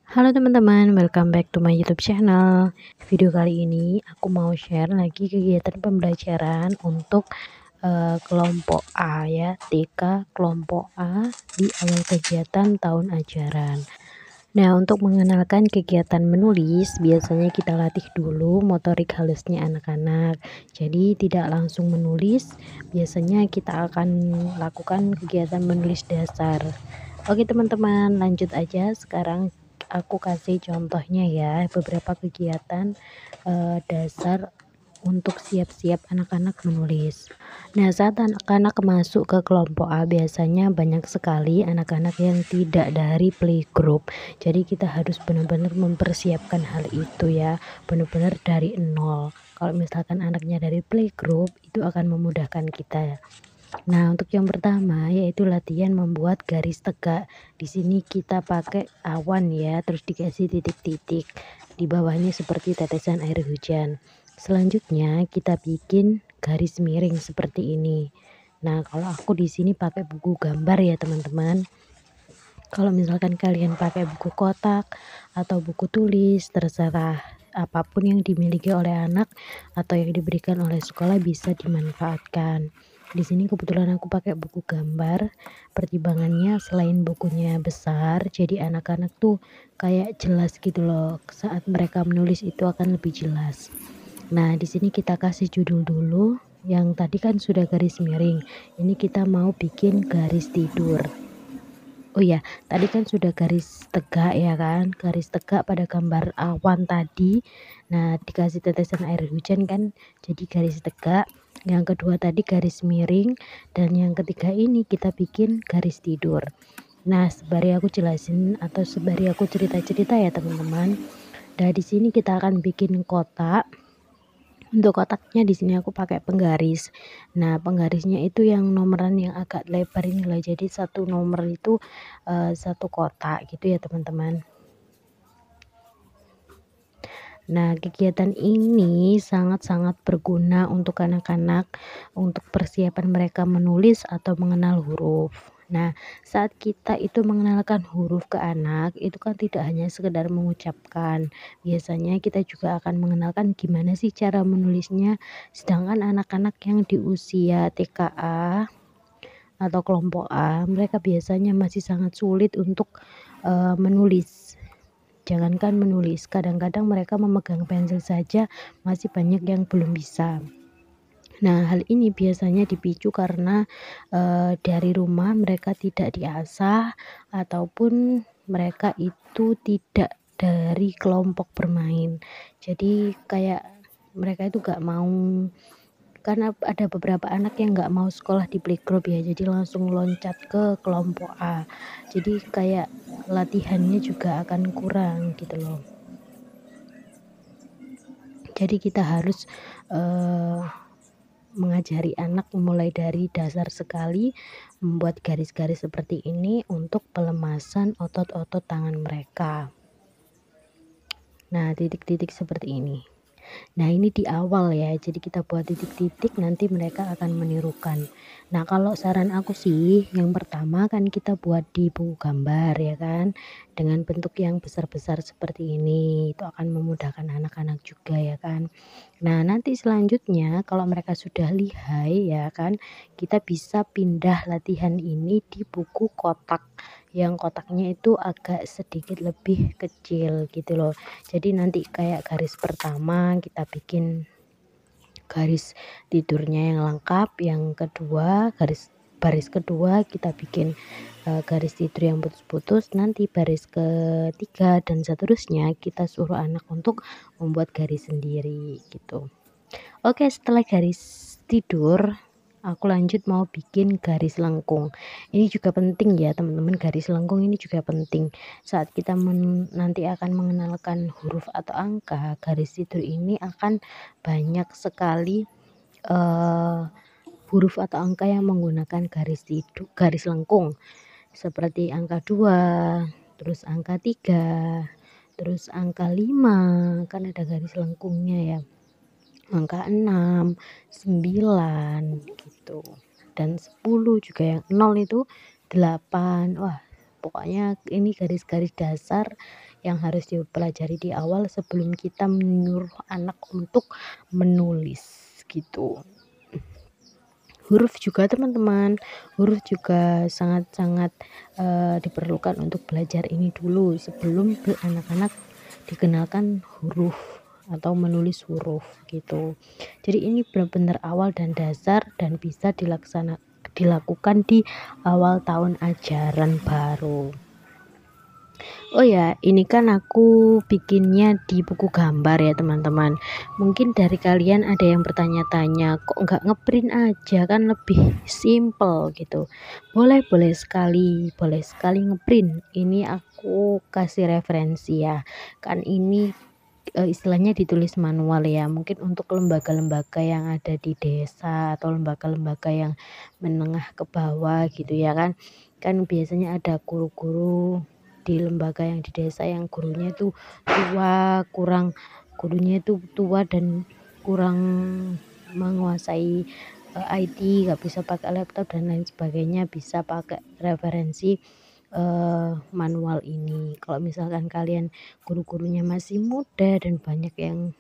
Halo teman-teman, welcome back to my YouTube channel. Video kali ini aku mau share lagi kegiatan pembelajaran untuk kelompok A ya, TK kelompok A di awal kegiatan tahun ajaran. Nah, untuk mengenalkan kegiatan menulis, biasanya kita latih dulu motorik halusnya anak-anak. Jadi tidak langsung menulis, biasanya kita akan lakukan kegiatan menulis dasar. Oke teman-teman, lanjut aja. Sekarang aku kasih contohnya ya, beberapa kegiatan dasar untuk siap-siap anak-anak menulis. Nah, saat anak-anak masuk ke kelompok A, biasanya banyak sekali anak-anak yang tidak dari playgroup. Jadi kita harus benar-benar mempersiapkan hal itu ya, benar-benar dari nol. Kalau misalkan anaknya dari playgroup, itu akan memudahkan kita. Nah, untuk yang pertama yaitu latihan membuat garis tegak. Di sini kita pakai awan ya, terus dikasih titik-titik. Di bawahnya seperti tetesan air hujan. Selanjutnya kita bikin garis miring seperti ini. Nah, kalau aku di sini pakai buku gambar ya, teman-teman. Kalau misalkan kalian pakai buku kotak atau buku tulis, terserah. Apapun yang dimiliki oleh anak atau yang diberikan oleh sekolah bisa dimanfaatkan. Di sini kebetulan aku pakai buku gambar. Pertimbangannya selain bukunya besar, jadi anak-anak tuh kayak jelas gitu loh. Saat mereka menulis itu akan lebih jelas. Nah, di sini kita kasih judul dulu. Yang tadi kan sudah garis miring. Ini kita mau bikin garis tidur. Oh ya, tadi kan sudah garis tegak ya kan, garis tegak pada gambar awan tadi. Nah, dikasih tetesan air hujan kan, jadi garis tegak. Yang kedua tadi garis miring, dan yang ketiga ini kita bikin garis tidur. Nah, sembari aku jelasin atau sembari aku cerita-cerita ya teman-teman. Nah, di sini kita akan bikin kotak. Untuk kotaknya di sini aku pakai penggaris. Nah, penggarisnya itu yang nomoran yang agak lebar ini loh. Jadi satu nomor itu satu kotak gitu ya, teman-teman. Nah, kegiatan ini sangat-sangat berguna untuk anak-anak, untuk persiapan mereka menulis atau mengenal huruf. Nah, saat kita itu mengenalkan huruf ke anak, itu kan tidak hanya sekedar mengucapkan. Biasanya kita juga akan mengenalkan gimana sih cara menulisnya. Sedangkan anak-anak yang di usia TKA atau kelompok A, mereka biasanya masih sangat sulit untuk menulis. Jangankan menulis, kadang-kadang mereka memegang pensil saja masih banyak yang belum bisa. Nah, hal ini biasanya dipicu karena dari rumah mereka tidak diasah ataupun mereka itu tidak dari kelompok bermain. Jadi kayak mereka itu gak mau, karena ada beberapa anak yang nggak mau sekolah di playgroup ya, jadi langsung loncat ke kelompok A. Jadi kayak latihannya juga akan kurang gitu loh. Jadi kita harus mengajari anak mulai dari dasar sekali membuat garis-garis seperti ini untuk pelemasan otot-otot tangan mereka. Nah, titik-titik seperti ini. Nah, ini di awal ya, jadi kita buat titik-titik, nanti mereka akan menirukan. Nah, kalau saran aku sih, yang pertama kan kita buat di buku gambar ya kan, dengan bentuk yang besar-besar seperti ini, itu akan memudahkan anak-anak juga ya kan. Nah, nanti selanjutnya kalau mereka sudah lihai ya kan, kita bisa pindah latihan ini di buku kotak, yang kotaknya itu agak sedikit lebih kecil gitu loh. Jadi nanti kayak garis pertama kita bikin garis tidurnya yang lengkap, yang kedua baris kedua kita bikin garis tidur yang putus-putus, nanti baris ketiga dan seterusnya kita suruh anak untuk membuat garis sendiri gitu. Oke, setelah garis tidur, aku lanjut mau bikin garis lengkung. Ini juga penting ya teman-teman, garis lengkung ini juga penting. Saat kita nanti akan mengenalkan huruf atau angka, garis tidur ini akan banyak sekali huruf atau angka yang menggunakan garis tidur, garis lengkung. Seperti angka 2, terus angka 3, terus angka 5, kan ada garis lengkungnya ya. Angka 6, 9 gitu. Dan 10 juga, yang 0 itu 8. Wah, Pokoknya ini garis-garis dasar yang harus dipelajari di awal sebelum kita menyuruh anak untuk menulis gitu. Huruf juga teman-teman, huruf juga sangat-sangat diperlukan untuk belajar ini dulu sebelum anak-anak dikenalkan huruf atau menulis huruf gitu. Jadi ini benar-benar awal dan dasar dan bisa dilakukan di awal tahun ajaran baru. Oh ya, ini kan aku bikinnya di buku gambar ya teman-teman. Mungkin dari kalian ada yang bertanya-tanya, kok nggak ngeprint aja, kan lebih simple gitu. Boleh sekali ngeprint. Ini aku kasih referensi ya. Kan ini istilahnya ditulis manual ya. Mungkin untuk lembaga-lembaga yang ada di desa atau lembaga-lembaga yang menengah ke bawah gitu ya kan. Kan biasanya ada guru-guru di lembaga yang di desa yang gurunya itu tua dan kurang menguasai IT, nggak bisa pakai laptop dan lain sebagainya, bisa pakai referensi manual ini. Kalau misalkan kalian guru-gurunya masih muda dan banyak yang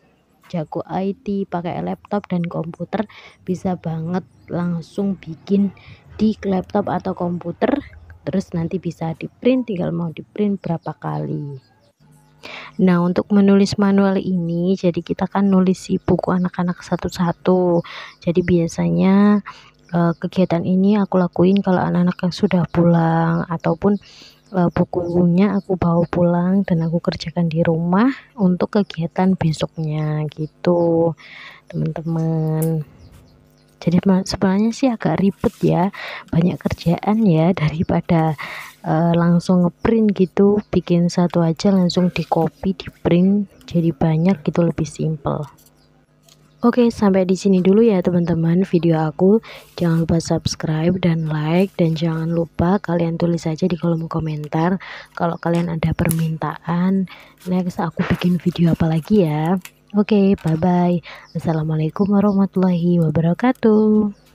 jago IT, pakai laptop dan komputer, bisa banget langsung bikin di laptop atau komputer, terus nanti bisa di print, tinggal mau di print berapa kali. Nah, untuk menulis manual ini, jadi kita kan nulis si buku anak-anak satu-satu. Jadi biasanya kegiatan ini aku lakuin kalau anak-anak yang sudah pulang ataupun bukunya aku bawa pulang dan aku kerjakan di rumah untuk kegiatan besoknya gitu teman-teman. Jadi sebenarnya sih agak ribet ya, banyak kerjaan ya, daripada langsung ngeprint gitu, bikin satu aja langsung di copy, di print jadi banyak gitu, lebih simple. Oke, sampai di sini dulu ya teman-teman video aku. Jangan lupa subscribe dan like, dan jangan lupa kalian tulis aja di kolom komentar kalau kalian ada permintaan next aku bikin video apa lagi ya. Oke, bye bye. Assalamualaikum warahmatullahi wabarakatuh.